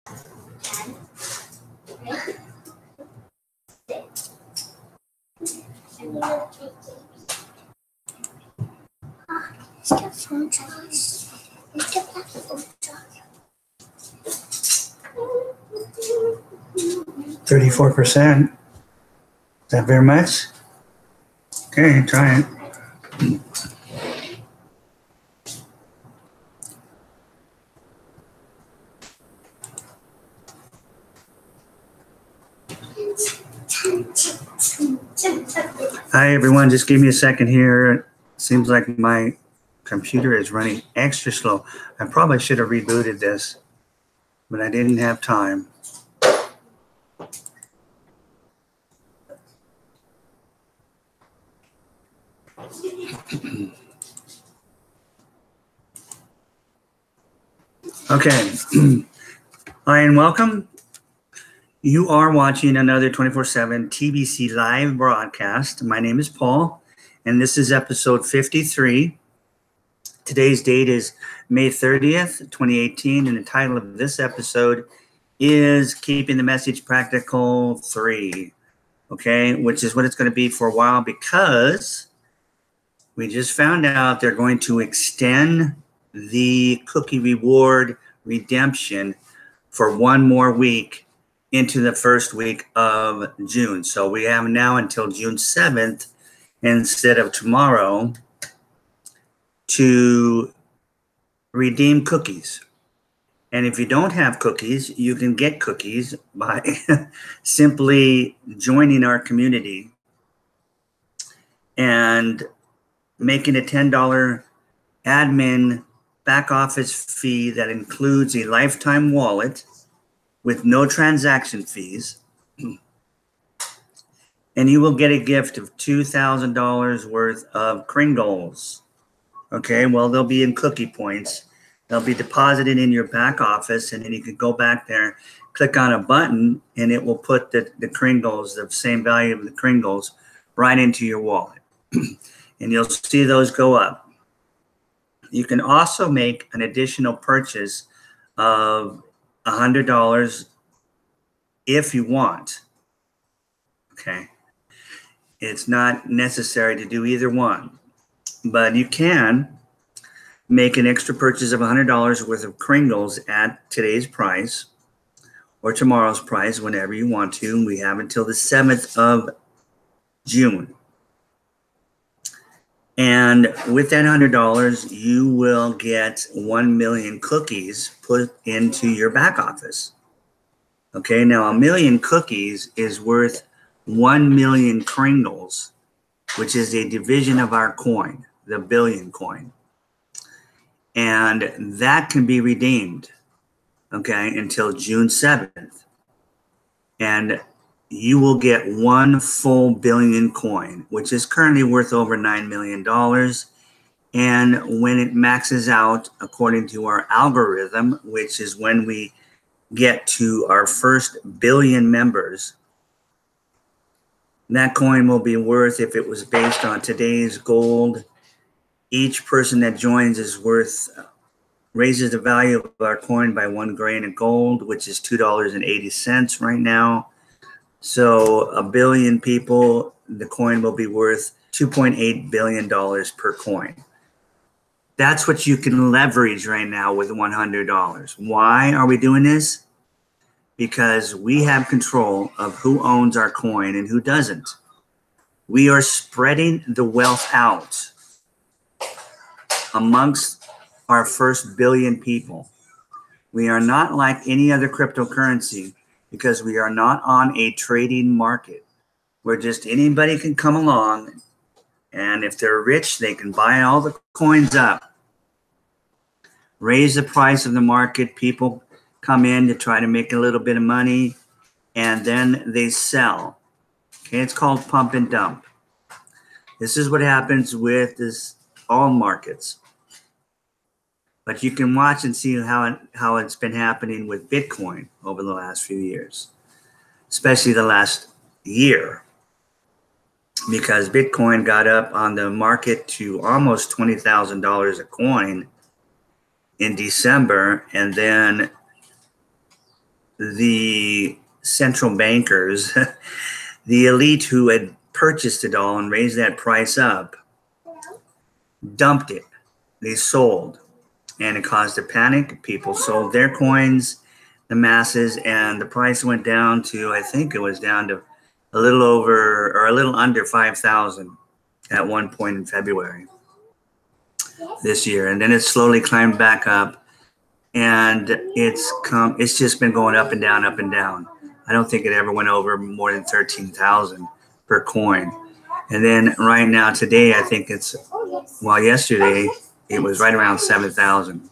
$34%. Is that very much? Okay, try it. Hi everyone, just give me a second here. It seems like my computer is running extra slow. I probably should have rebooted this, but I didn't have time. Okay, hi and welcome. You are watching another 24/7 TBC live broadcast. My name is Paul, and this is episode 53. Today's date is May 30th, 2018, and the title of this episode is Keeping the Message Practical 3, okay, which is what it's going to be for a while because we just found out they're going to extend the cookie reward redemption for one more week into the first week of June. So we have now until June 7th instead of tomorrow to redeem cookies. And if you don't have cookies, you can get cookies by simply joining our community and making a $10 admin back office fee that includes a lifetime wallet with no transaction fees. And you will get a gift of $2,000 worth of Kringles. Okay, well, they'll be in cookie points. They'll be deposited in your back office, and then you can go back there, click on a button, and it will put the Kringles, the same value of the Kringles, right into your wallet. And you'll see those go up. You can also make an additional purchase of $100 if you want. Okay. It's not necessary to do either one, but you can make an extra purchase of $100 worth of Kringles at today's price or tomorrow's price whenever you want to. We have until the 7th of June. And with that $100, you will get 1 million cookies put into your back office. Okay, now a million cookies is worth 1 million Kringles, which is a division of our coin, the billion coin. And that can be redeemed, okay, until June 7th. And you will get 1 full billion coin, which is currently worth over $9 million. And when it maxes out, according to our algorithm, which is when we get to our first billion members, that coin will be worth, if it was based on today's gold, each person that joins is worth, raises the value of our coin by 1 grain of gold, which is $2.80 right now. So a billion people, the coin will be worth $2.8 billion per coin. That's what you can leverage right now with $100. Why are we doing this? Because we have control of who owns our coin and who doesn't. We are spreading the wealth out amongst our first billion people. We are not like any other cryptocurrency because we are not on a trading market where just anybody can come along, and if they're rich, they can buy all the coins up, raise the price of the market. People come in to try to make a little bit of money, and then they sell. Okay, it's called pump and dump. This is what happens with all markets. But you can watch and see how it's been happening with Bitcoin over the last few years, especially the last year, because Bitcoin got up on the market to almost $20,000 a coin in December, and then the central bankers, the elite who had purchased it all and raised that price up, dumped it. They sold, and it caused a panic. People sold their coins, the masses, and the price went down to, I think it was down to a little over or a little under 5,000 at one point in February this year. And then it slowly climbed back up, and it's just been going up and down, up and down. I don't think it ever went over more than 13,000 per coin. And then right now, today, I think it's, well, yesterday, it was right around 7,000,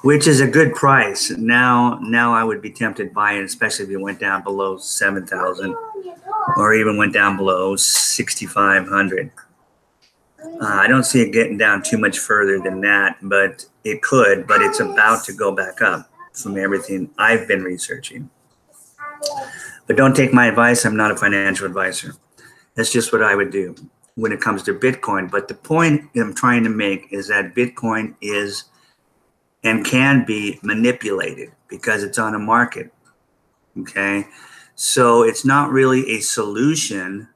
which is a good price. Now I would be tempted to buy it, especially if it went down below 7,000 or even went down below 6,500. I don't see it getting down too much further than that, but it could, but it's about to go back up from everything I've been researching. But don't take my advice. I'm not a financial advisor. That's just what I would do when it comes to Bitcoin. But the point I'm trying to make is that Bitcoin is and can be manipulated because it's on a market. Okay. So it's not really a solution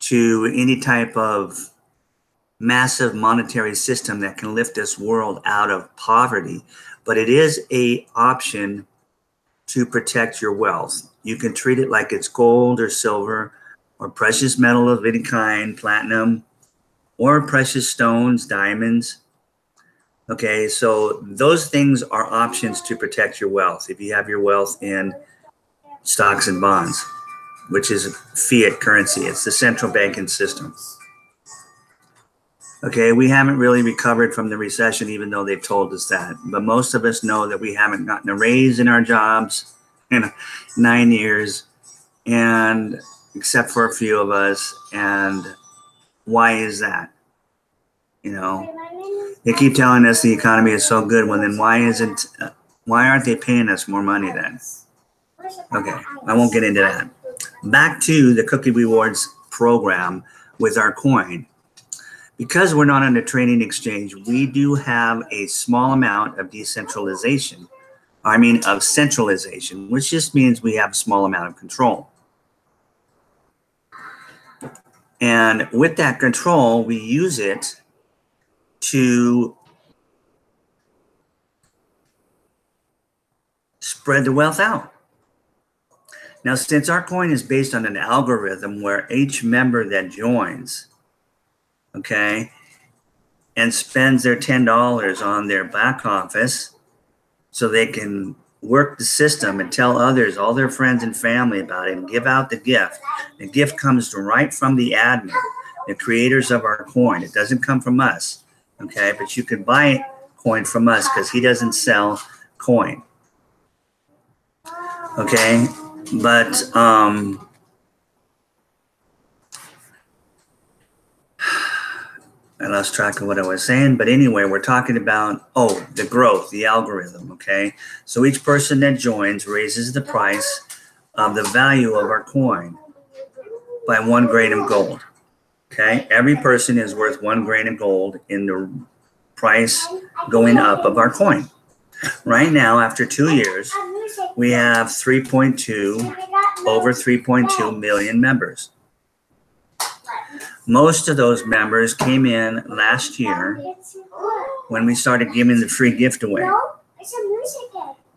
to any type of massive monetary system that can lift this world out of poverty, but it is an option to protect your wealth. You can treat it like it's gold or silver or precious metal of any kind, platinum, or precious stones, diamonds. Okay, so those things are options to protect your wealth. If you have your wealth in stocks and bonds, which is fiat currency, it's the central banking system. Okay, we haven't really recovered from the recession, even though they've told us that. But most of us know that we haven't gotten a raise in our jobs in 9 years, and except for a few of us. And why is that? You know, they keep telling us the economy is so good. Well, then why aren't they paying us more money then? Okay, I won't get into that. Back to the Cookie Rewards program with our coin. Because we're not on a trading exchange, we do have a small amount of decentralization. Of centralization, which just means we have a small amount of control. And with that control, we use it to spread the wealth out. Now, since our coin is based on an algorithm where each member that joins, okay, and spends their $10 on their back office so they can work the system and tell others, all their friends and family about it, and give out the gift. The gift comes right from the admin, the creators of our coin. It doesn't come from us, okay? But you can buy coin from us because he doesn't sell coin, okay? But I lost track of what I was saying, but anyway, we're talking about, the growth, the algorithm, okay? So each person that joins raises the price of the value of our coin by 1 grain of gold, okay? Every person is worth 1 grain of gold in the price going up of our coin. Right now, after 2 years, we have over 3.2 million members. Most of those members came in last year when we started giving the free gift away.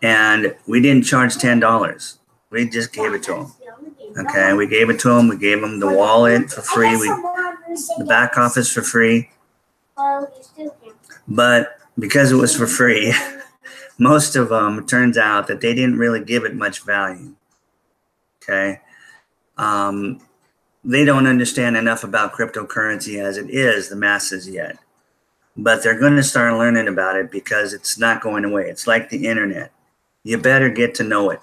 And we didn't charge $10. We just gave it to them. Okay, we gave it to them. We gave them the wallet for free. The back office for free. But because it was for free, most of them, it turns out that they didn't really give it much value. Okay. They don't understand enough about cryptocurrency as it is, the masses, yet. But they're going to start learning about it because it's not going away. It's like the internet. You better get to know it.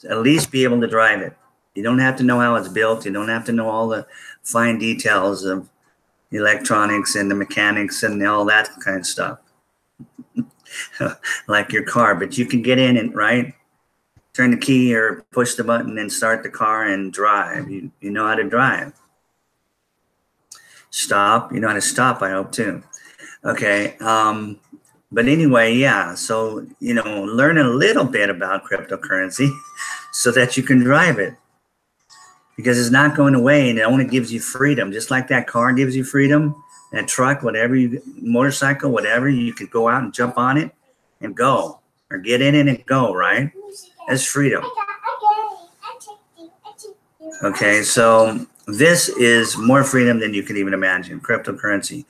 At least be able to drive it. You don't have to know how it's built. You don't have to know all the fine details of electronics and the mechanics and all that kind of stuff. Like your car. But you can get in it, right? Turn the key or push the button and start the car and drive. You know how to drive. Stop. You know how to stop, I hope, too. Okay. But anyway, yeah. So, you know, learn a little bit about cryptocurrency so that you can drive it, because it's not going away, and it only gives you freedom. Just like that car gives you freedom, that truck, whatever, motorcycle, whatever, you could go out and jump on it and go, or get in it and go, right? That's freedom. Okay, so this is more freedom than you can even imagine. Cryptocurrency.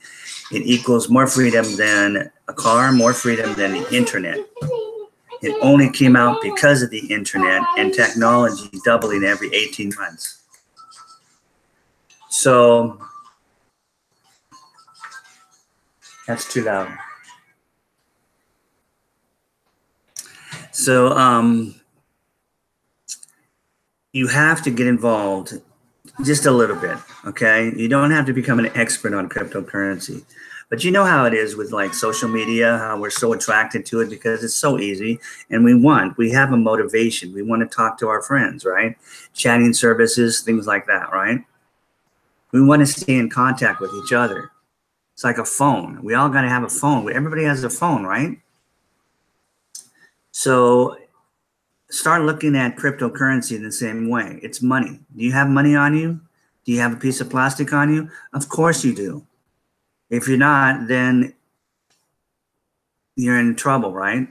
It equals more freedom than a car, more freedom than the internet. It only came out because of the internet and technology doubling every 18 months. So that's too loud. So you have to get involved just a little bit, okay? You don't have to become an expert on cryptocurrency. But you know how it is with like social media, how we're so attracted to it because it's so easy. And we have a motivation. We want to talk to our friends, right? Chatting services, things like that, right? We want to stay in contact with each other. It's like a phone. We all got to have a phone. Everybody has a phone, right? So start looking at cryptocurrency in the same way. It's money. Do you have money on you? Do you have a piece of plastic on you? Of course you do. If you're not, then you're in trouble, right?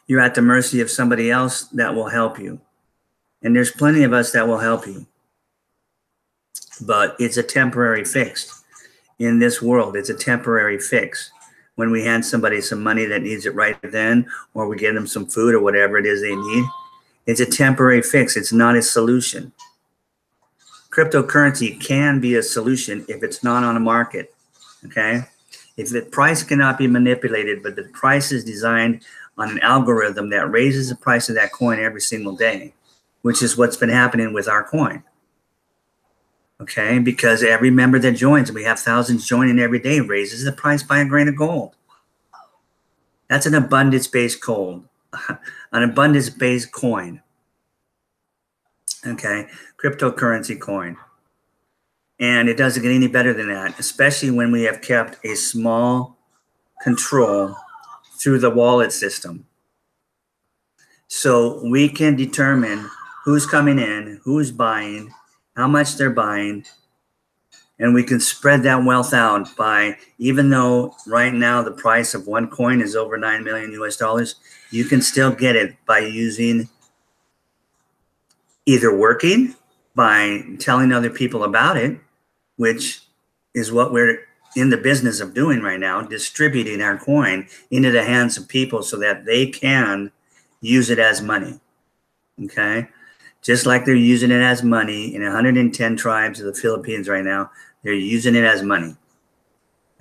You're at the mercy of somebody else that will help you. And there's plenty of us that will help you. But it's a temporary fix. In this world, it's a temporary fix. When we hand somebody some money that needs it right then, or we get them some food or whatever it is they need, it's a temporary fix. It's not a solution. Cryptocurrency can be a solution if it's not on a market, okay? If the price cannot be manipulated, but the price is designed on an algorithm that raises the price of that coin every single day, which is what's been happening with our coin, okay? Because every member that joins, we have thousands joining every day, raises the price by a grain of gold. That's an abundance-based coin, an abundance-based coin. Okay, cryptocurrency coin. And it doesn't get any better than that, especially when we have kept a small control through the wallet system. So we can determine who's coming in, who's buying, how much they're buying, and we can spread that wealth out by, even though right now the price of one coin is over 9 million US, you can still get it by using either working by telling other people about it, which is what we're in the business of doing right now, distributing our coin into the hands of people so that they can use it as money, okay? Just like they're using it as money in 110 tribes of the Philippines right now, they're using it as money,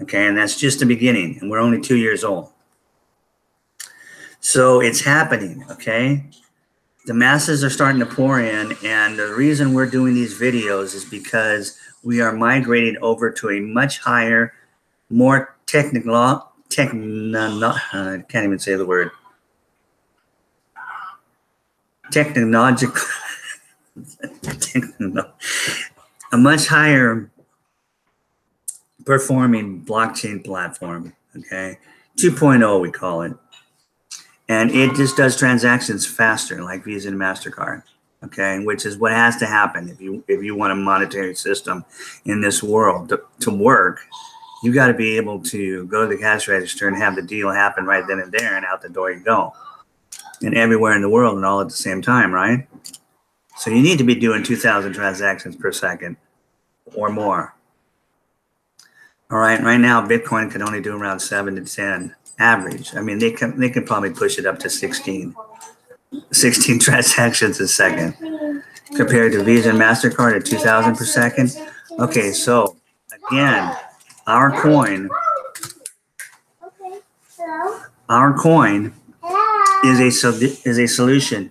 okay? And that's just the beginning, and we're only 2 years old. So it's happening, okay? The masses are starting to pour in, and the reason we're doing these videos is because we are migrating over to a much higher, more I can't even say the word. Technological, a much higher performing blockchain platform, okay? 2.0 we call it. And it just does transactions faster, like Visa and MasterCard, okay? Which is what has to happen if you want a monetary system in this world to work. You got to be able to go to the cash register and have the deal happen right then and there, and out the door you go. And everywhere in the world and all at the same time, right? So you need to be doing 2,000 transactions per second or more. All right, right now Bitcoin can only do around 7 to 10. Average. I mean, they can probably push it up to 16 transactions a second compared to Visa and MasterCard at 2,000 per second. Okay, so again, our coin is a solution.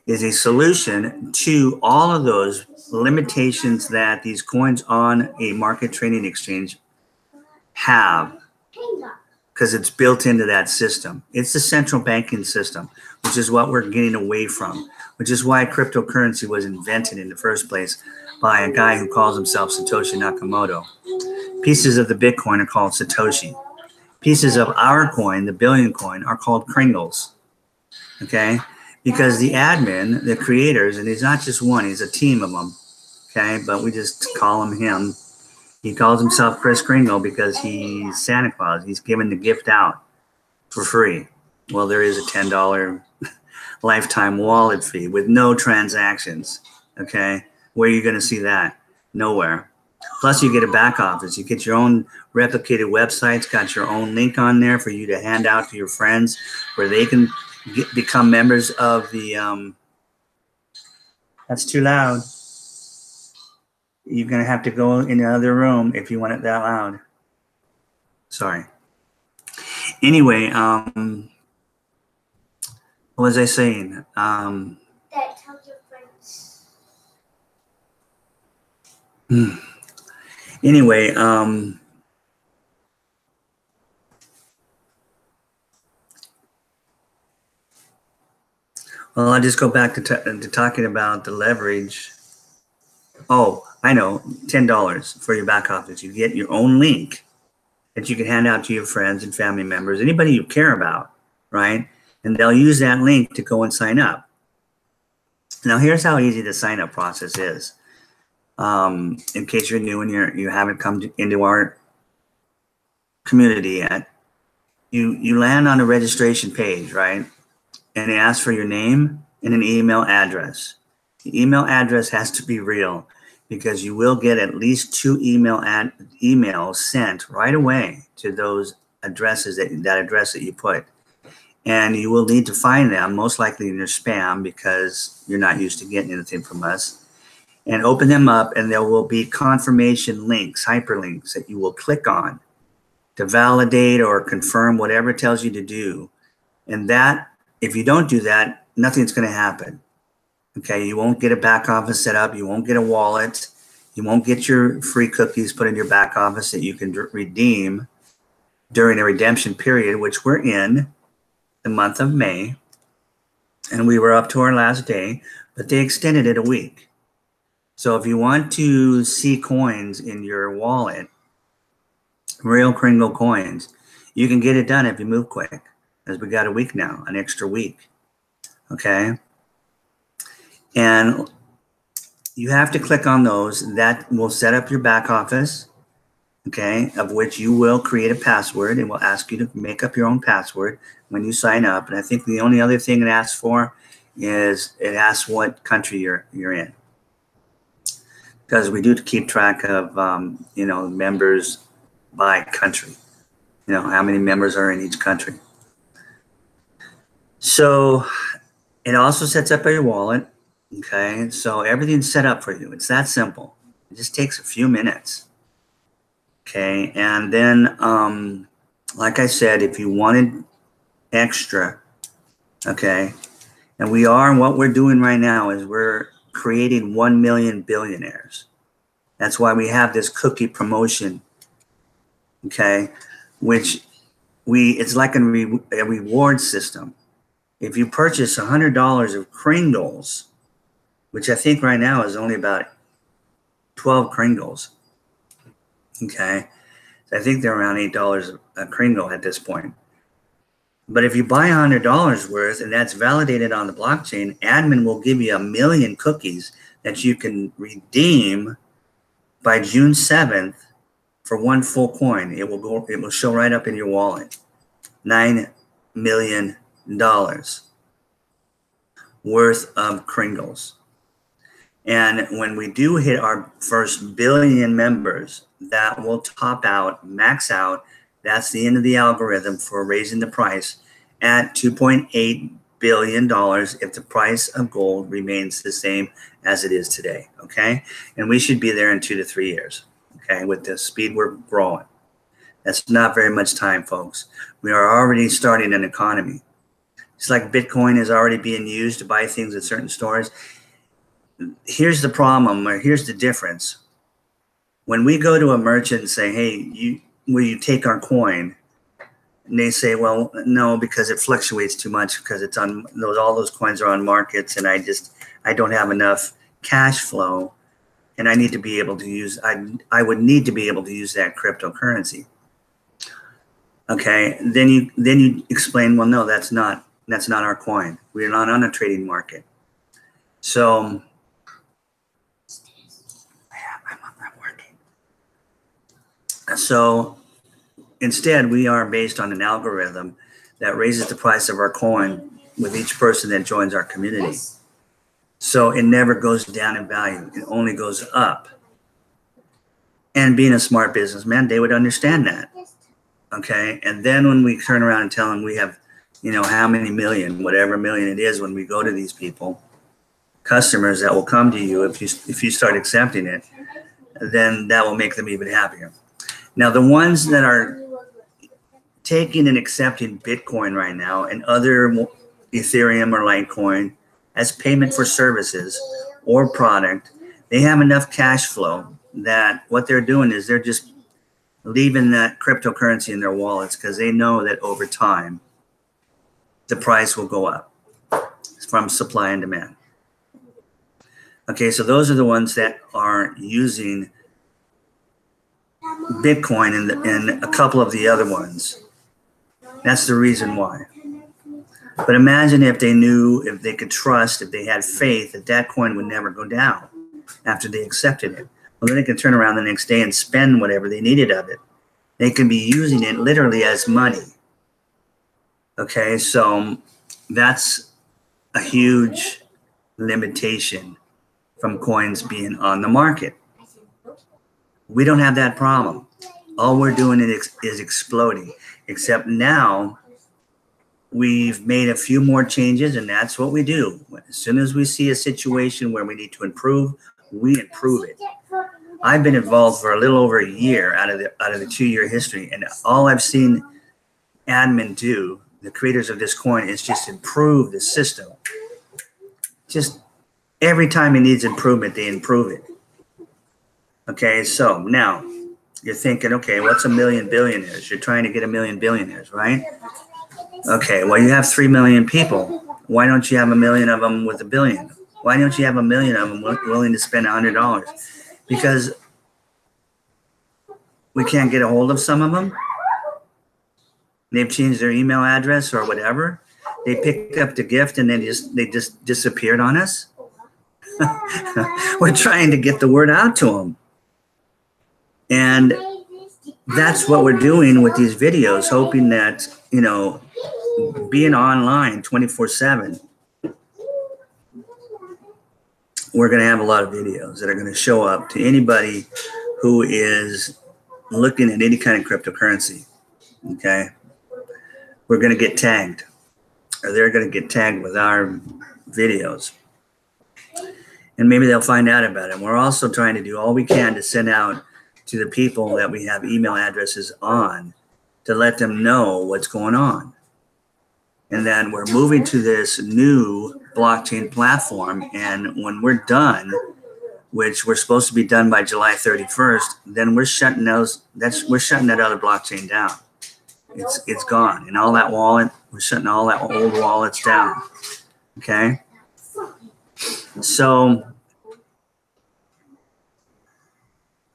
Is a solution to all of those limitations that these coins on a market trading exchange have. Because it's built into that system. It's the central banking system, which is what we're getting away from, which is why cryptocurrency was invented in the first place by a guy who calls himself Satoshi Nakamoto. Pieces of the Bitcoin are called Satoshi. Pieces of our coin, the billion coin, are called Kringles. Okay? Because the admin, the creators, and he's not just one, he's a team of them. Okay? But we just call him. He calls himself Kris Kringle because he's Santa Claus. He's giving the gift out for free. Well, there is a $10 lifetime wallet fee with no transactions. Okay? Where are you going to see that? Nowhere. Plus, you get a back office. You get your own replicated websites, got your own link on there for you to hand out to your friends where they can become members of the, that's too loud. You're going to have to go in the other room if you want it that loud. Sorry. Anyway, what was I saying? That tells your friends. Anyway, well, I'll just go back to talking about the leverage. Oh, I know, $10 for your back office. You get your own link that you can hand out to your friends and family members, anybody you care about, right? And they'll use that link to go and sign up. Now, here's how easy the sign up process is. In case you're new and you haven't come into our community yet, you land on a registration page, right? And it asks for your name and an email address. The email address has to be real because you will get at least 2 emails sent right away to those addresses, that address that you put. And you will need to find them, most likely in your spam because you're not used to getting anything from us. And open them up, and there will be confirmation links, hyperlinks that you will click on to validate or confirm whatever it tells you to do. And that, if you don't do that, nothing's going to happen. Okay, you won't get a back office set up. You won't get a wallet. You won't get your free cookies put in your back office that you can redeem during a redemption period, which we're in the month of May. And we were up to our last day, but they extended it a week. So if you want to see coins in your wallet, real Kringle coins, you can get it done if you move quick, because we got a week now, an extra week. Okay? And you have to click on those. That will set up your back office, okay, of which you will create a password. It will ask you to make up your own password when you sign up. And I think the only other thing it asks for is it asks what country you're in. Because we do keep track of, members by country. You know, how many members are in each country. So it also sets up your wallet. Okay, so everything's set up for you. It's that simple. It just takes a few minutes. Okay, and then, like I said, if you wanted extra, okay, and what we're doing right now is we're creating 1 million billionaires. That's why we have this cookie promotion, okay, which it's like a reward system. If you purchase $100 of Kringles, which I think right now is only about 12 Kringles. Okay. So I think they're around $8 a Kringle at this point. But if you buy $100 worth and that's validated on the blockchain, admin will give you 1 million cookies that you can redeem by June 7th for 1 full coin. It will show right up in your wallet. $9 million worth of Kringles. And when we do hit our first billion members, that will top out, max out. That's the end of the algorithm for raising the price at $2.8 billion if the price of gold remains the same as it is today, okay? And we should be there in 2 to 3 years, okay, with the speed we're growing. That's not very much time, folks. We are already starting an economy. It's like Bitcoin is already being used to buy things at certain stores. Here's the problem, or here's the difference. When we go to a merchant and say, hey, will you take our coin? And they say, well, no, because it fluctuates too much because it's on all those coins are on markets and I don't have enough cash flow and I need to be able to use, I would need to be able to use that cryptocurrency. Okay, then you explain, well, no, that's not our coin. We're not on a trading market. So I'm working. So instead, we are based on an algorithm that raises the price of our coin with each person that joins our community. So it never goes down in value. It only goes up. And being a smart businessman, they would understand that. Okay. And then when we turn around and tell them we have, how many million, whatever million it is, when we go to these people, customers that will come to you if you start accepting it, then that will make them even happier. Now, the ones that are taking and accepting Bitcoin right now and other Ethereum or Litecoin as payment for services or product, they have enough cash flow that what they're doing is they're just leaving that cryptocurrency in their wallets because they know that over time the price will go up from supply and demand. Okay, so those are the ones that are using Bitcoin and a couple of the other ones. That's the reason why. But imagine if they knew, if they could trust, if they had faith that coin would never go down after they accepted it. Well, then they can turn around the next day and spend whatever they needed of it. They can be using it literally as money. Okay, so that's a huge limitation from coins being on the market. We don't have that problem. All we're doing is exploding, except now we've made a few more changes, and that's what we do. As soon as we see a situation where we need to improve, we improve it. I've been involved for a little over a year out of the 2-year history, and all I've seen admin do, the creators of this coin, is just improve the system. Just every time it needs improvement, they improve it. Okay, so now you're thinking, okay, what's a million billionaires? You're trying to get a million billionaires, right? Okay, well, you have 3 million people. Why don't you have a million of them with $1 billion? Why don't you have a million of them willing to spend $100? Because we can't get a hold of some of them. They've changed their email address or whatever. They picked up the gift and then they just disappeared on us. We're trying to get the word out to them. And that's what we're doing with these videos, hoping that, being online 24/7, we're going to have a lot of videos that are going to show up to anybody who is looking at any kind of cryptocurrency. Okay. We're going to get tagged, or they're going to get tagged with our videos. And maybe they'll find out about it. And we're also trying to do all we can to send out to the people that we have email addresses on to let them know what's going on. And then we're moving to this new blockchain platform. And when we're done, which we're supposed to be done by July 31st, then we're shutting that other blockchain down. It's gone. And all that wallet, we're shutting all that old wallets down. Okay. So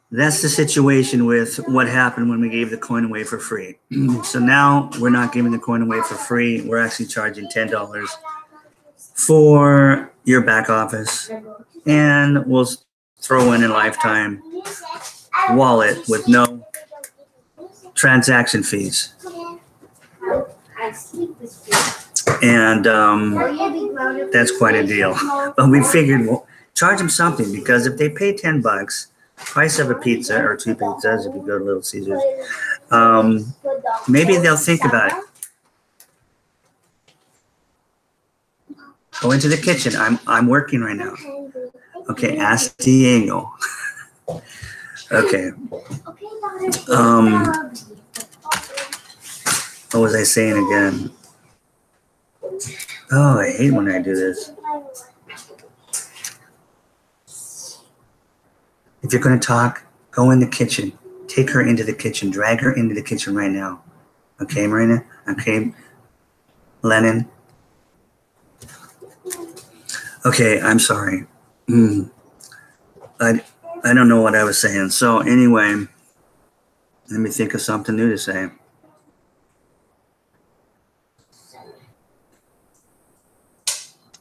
that's the situation with what happened when we gave the coin away for free. So now we're not giving the coin away for free. We're actually charging $10 for your back office, and we'll throw in a lifetime wallet with no transaction fees. And that's quite a deal. But we figured we'll charge them something, because if they pay $10, price of a pizza or 2 pizzas if you go to Little Caesars, maybe they'll think about it. Go into the kitchen. I'm working right now. Okay, ask Diego. Okay. What was I saying again? Oh, I hate when I do this. If you're going to talk, go in the kitchen. Take her into the kitchen. Drag her into the kitchen right now. Okay, Marina? Okay, Lennon? Okay, I'm sorry. I don't know what I was saying. So anyway, let me think of something new to say.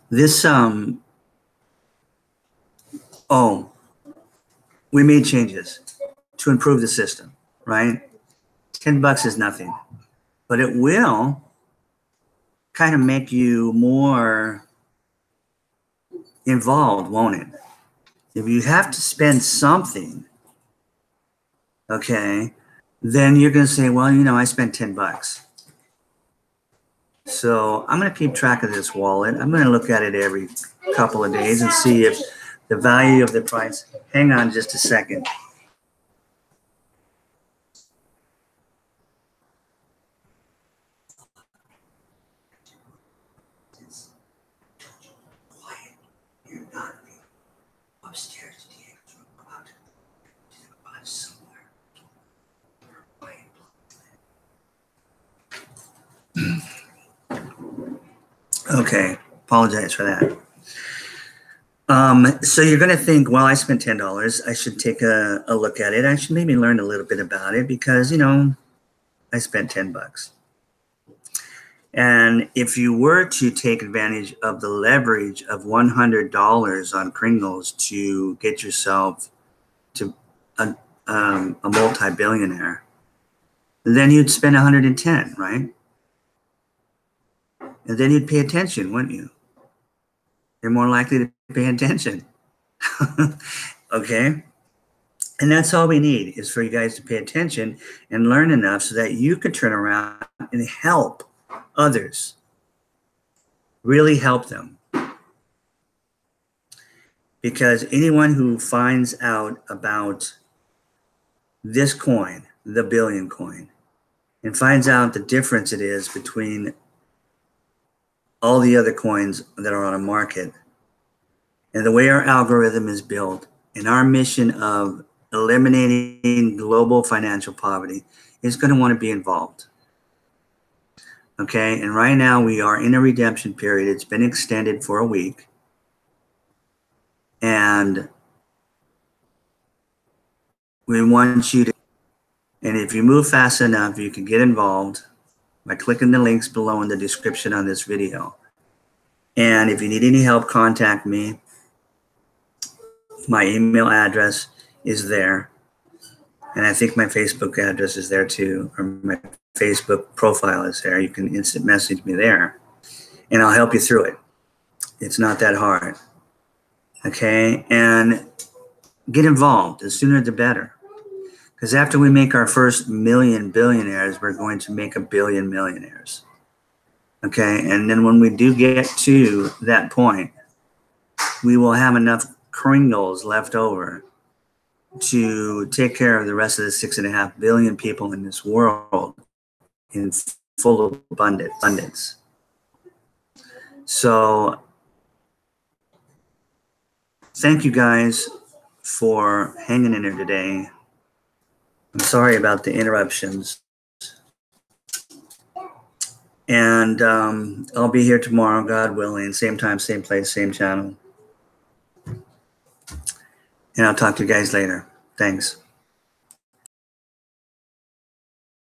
This, we made changes to improve the system, right? $10 is nothing, but it will kind of make you more involved, won't it? If you have to spend something, okay, then you're going to say, well, you know, I spent $10. So I'm going to keep track of this wallet. I'm going to look at it every couple of days and see if the value of the price. Hang on just a second. You're not upstairs to the extra about somewhere. Okay, apologize for that. So you're going to think, well, I spent $10. I should take a look at it. I should maybe learn a little bit about it because, you know, I spent $10. And if you were to take advantage of the leverage of $100 on Kringles to get yourself to a multi-billionaire, then you'd spend 110, right? And then you'd pay attention, wouldn't you? You're more likely to pay attention. Okay? And that's all we need is for you guys to pay attention and learn enough so that you can turn around and help others. Really help them. Because anyone who finds out about this coin, the billion coin, and finds out the difference it is between all the other coins that are on a market, and the way our algorithm is built, and our mission of eliminating global financial poverty is going to want to be involved. Okay, and right now we are in a redemption period. It's been extended for a week. And we want you to, and if you move fast enough, you can get involved by clicking the links below in the description on this video. And if you need any help, contact me. My email address is there. And I think my Facebook address is there too, or my Facebook profile is there. You can instant message me there, and I'll help you through it. It's not that hard. Okay? And get involved. The sooner the better. Because after we make our first million billionaires, we're going to make 1 billion millionaires. Okay? And then when we do get to that point, we will have enough Kringles left over to take care of the rest of the 6.5 billion people in this world in full abundance. So thank you guys for hanging in there today. I'm sorry about the interruptions. And I'll be here tomorrow, God willing, same time, same place, same channel. And I'll talk to you guys later. Thanks.